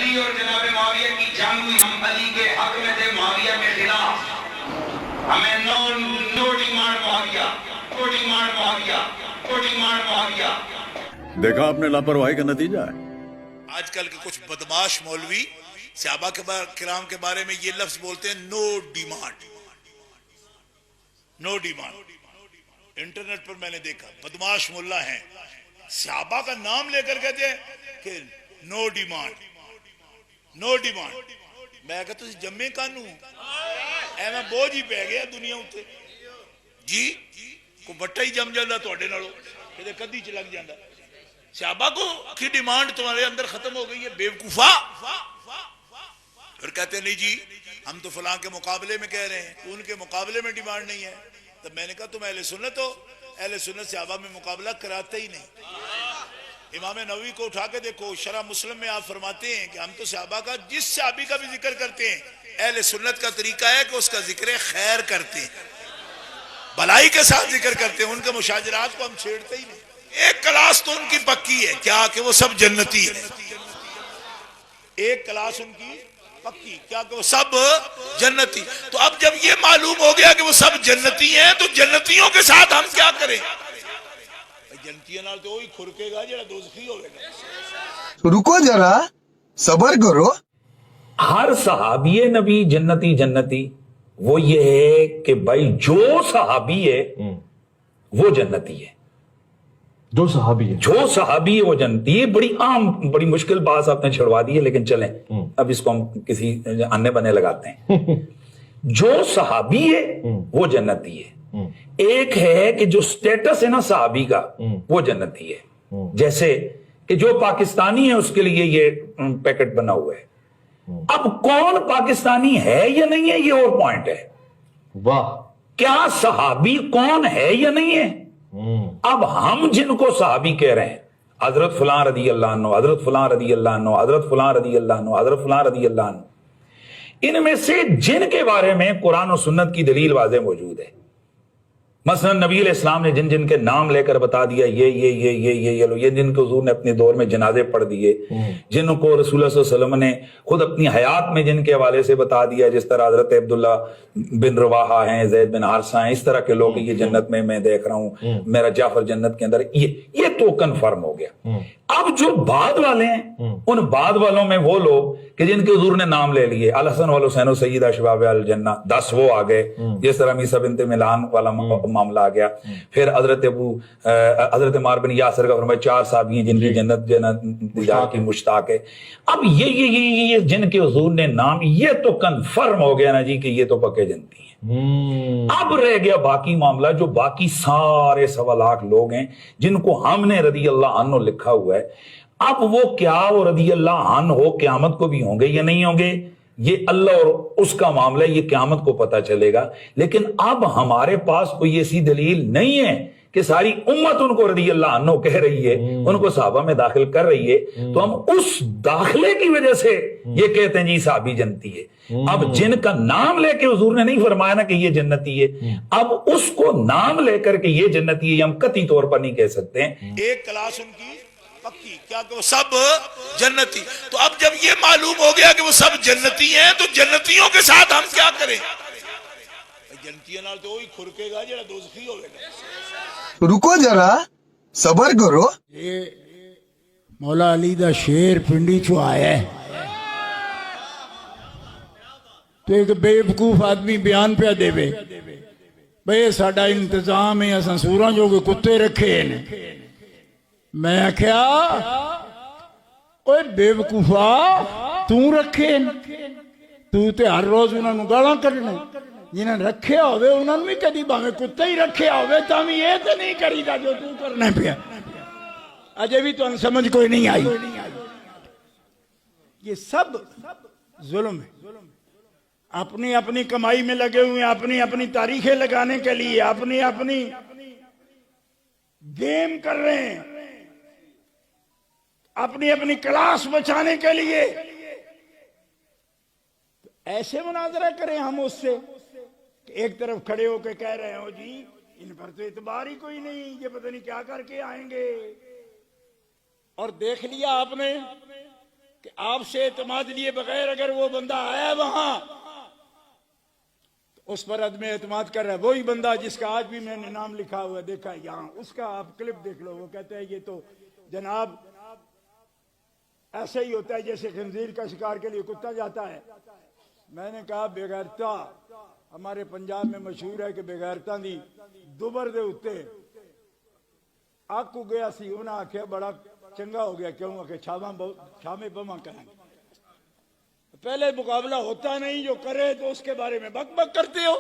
علی اور جناب معاویہ کی جنگ ہوئی، ہم علی کے حق میں تھے، معاویہ کے خلاف. ہمیں نو ڈیمانڈ معاویہ، نو ڈیمانڈ معاویہ، نو ڈیمانڈ معاویہ. دیکھا آپ نے لاپرواہی کا نتیجہ ہے. آج کل کے کچھ بدماش مولوی صحابہ کرام کے بارے میں یہ لفظ بولتے ہیں نو ڈیمانڈ، نو ڈیمانڈ. انٹرنیٹ پر میں نے دیکھا بدماش ملا ہیں، صحابہ کا نام لے کر کہتے ہیں کہ نو ڈیمانڈ، نو ڈیمانڈ. میں کہتا ہوں جمے کانوں اے میں بوجھ ہی پہ گیا دنیا اتنے جی کو بٹا ہی جم جاندہ توڑے نالو کہ کدی چ لگ جاندہ. صحابہ کو کی ڈیمانڈ تمہارے اندر ختم ہو گئی ہے بیوقوفا. پھر کہتے ہیں نہیں جی ہم تو فلاں کے مقابلے میں کہہ رہے ہیں، ان کے مقابلے میں ڈیمانڈ نہیں ہے. تب میں نے کہا تم اہل سنت ہو، اہل سنت صحابہ میں مقابلہ کراتے ہی نہیں. امام نووی کو اٹھا کے دیکھو، شرح مسلم میں آپ فرماتے ہیں کہ ہم تو صحابہ کا جس صحابی کا بھی ذکر کرتے ہیں، اہل سنت کا طریقہ ہے کہ اس کا ذکر خیر کرتے ہیں، بھلائی کے ساتھ ذکر کرتے ہیں، ان کے مشاجرات کو ہم چھیڑتے ہی نہیں. ایک کلاس تو ان کی پکی ہے کیا کہ وہ سب جنتی ہے. ایک کلاس ان کی پکی کیا کہ وہ سب جنتی. تو اب جب یہ معلوم ہو گیا کہ وہ سب جنتی ہیں تو جنتیوں کے ساتھ ہم کیا کریں؟ جنتیاں نال تو وہی کھرکے گا جڑا دوزخی ہوے گا. رکو ذرا صبر کرو. ہر صحابی نبی جنتی جنتی وہ یہ ہے کہ بھائی جو صحابی ہے وہ جنتی ہے، جو صحابی ہے، جو صحابی ہے وہ جنتی ہے. بڑی عام بڑی مشکل بات آپ نے چھڑوا دی ہے، لیکن چلیں اب اس کو ہم کسی آنے بنے لگاتے ہیں. جو صحابی ہے وہ جنتی ہے. ایک ہے کہ جو سٹیٹس ہے نا صحابی کا وہ جنتی ہے. جیسے کہ جو پاکستانی ہے اس کے لیے یہ پیکٹ بنا ہوا ہے. اب کون پاکستانی ہے یا نہیں ہے یہ اور پوائنٹ ہے. واہ، کیا صحابی کون ہے یا نہیں ہے؟ اب ہم جن کو صحابی کہہ رہے ہیں، حضرت فلاں رضی اللہ عنہ، حضرت فلاں رضی اللہ عنہ، حضرت فلاں رضی اللہ عنہ، حضرت فلاں رضی اللہ عنہ، ان میں سے جن کے بارے میں قرآن و سنت کی دلیل واضح موجود ہے. مثلا نبی علیہ السلام نے جن جن کے نام لے کر بتا دیا یہ جن کو حضور نے اپنے دور میں جنازے پڑھ دیے، جن کو رسول اللہ صلی اللہ علیہ وسلم نے خود اپنی حیات میں جن کے حوالے سے بتا دیا، جس طرح حضرت عبداللہ بن رواحہ ہیں، زید بن حارثہ ہیں، اس طرح کے لوگ یہ جنت میں دیکھ رہا ہوں، میرا جعفر جنت کے اندر، یہ تو کنفرم ہو گیا. اب جو بعد والے ہیں ان بعد والوں میں وہ لوگ کہ جن کے حضور نے نام لے لیے، الحسن والحسین و سیدہ شباب الجنہ، 10 وہ آ گئے، جس طرح میسا بنت ملان والا معاملہ آ گیا. پھر حضرت عمار بن یاسر کا فرمایا 4 صحابی ہیں جن کی جنت کی مشتاق ہے. اب یہ جن کے حضور نے نام، یہ تو کنفرم ہو گیا نا جی کہ یہ تو پکے جنتی ہیں. اب رہ گیا باقی معاملہ، جو باقی سارے 1.25 لاکھ لوگ ہیں جن کو ہم نے رضی اللہ عنہ لکھا ہوا ہے. اب وہ کیا وہ رضی اللہ عنہ ہو قیامت کو بھی ہوں گے یا نہیں ہوں گے، یہ اللہ اور اس کا معاملہ، یہ قیامت کو پتہ چلے گا. لیکن اب ہمارے پاس کوئی ایسی دلیل نہیں ہے کہ ساری امت ان کو رضی اللہ عنہ کہہ رہی ہے، ان کو صحابہ میں داخل کر رہی ہے، تو ہم اس داخلے کی وجہ سے یہ کہتے ہیں جی صحابی جنتی ہے. اب جن کا نام لے کے حضور نے نہیں فرمایا نا کہ یہ جنتی ہے، اب اس کو نام لے کر کے یہ جنتی ہے یہ ہم قطعی طور پر نہیں کہہ سکتے ہیں. ایک کلاس ان کی پکی کیا کہ وہ سب جنتی. تو اب جب یہ معلوم ہو گیا کہ وہ سب جنتی ہیں تو جنتیوں کے ساتھ ہم کیا کریں؟ جنتیاں نال تو وہی کھرکے گا جڑا دوزخی ہوے گا. رکو ذرا صبر کرو. یہ مولا علی دا شیر پنڈی چو آیا ہے تو ایک بے وقوف آدمی بیان پہ دے بھئی ساڈا انتظام ہے، اساں سوراں جو کتے رکھے ہیں. میں کیا اوے بے وقوفا تو رکھے تو تے ہر روز انہاں نوں گالاں کڈنے، جنہاں رکھیا ہوئے انہاں نوں بھی کدی باویں کتے ہی رکھیا ہوئے تاں بھی یہ تے نہیں کریدا جو تو کرنا پیا. اجے بھی تانوں سمجھ کوئی نہیں آئی. یہ سب ظلم ہے. اپنی اپنی کمائی میں لگے ہوئے ہیں، اپنی اپنی تاریخیں لگانے کے لیے، اپنی اپنی گیم کر رہے ہیں، اپنی اپنی کلاس بچانے کے لیے. ایسے مناظرہ کریں ہم اس سے کہ ایک طرف کھڑے ہو کے کہہ رہے ہو جی ان پر تو اعتبار ہی کوئی نہیں، یہ پتہ نہیں کیا کر کے آئیں گے. اور دیکھ لیا آپ نے کہ آپ سے اعتماد لیے بغیر اگر وہ بندہ آیا وہاں تو اس پر عدم اعتماد کر رہا ہے. وہی بندہ جس کا آج بھی میں نے نام لکھا ہوا دیکھا یہاں, اس کا آپ کلپ دیکھ لو. وہ کہتے ہیں یہ تو جناب ایسا ہی ہوتا ہے جیسے خنزیر کا شکار کے لیے کتا جاتا ہے. میں نے کہا بغیرتا ہمارے پنجاب میں مشہور ہے کہ بغیرتا دی دوبر دے اتے آگ کو گیا سی. انہاں آکھیا بڑا چنگا ہو گیا, کیوں کہ چھامے بما کریں. پہلے مقابلہ ہوتا نہیں, جو کرے تو اس کے بارے میں بک بک کرتے ہو.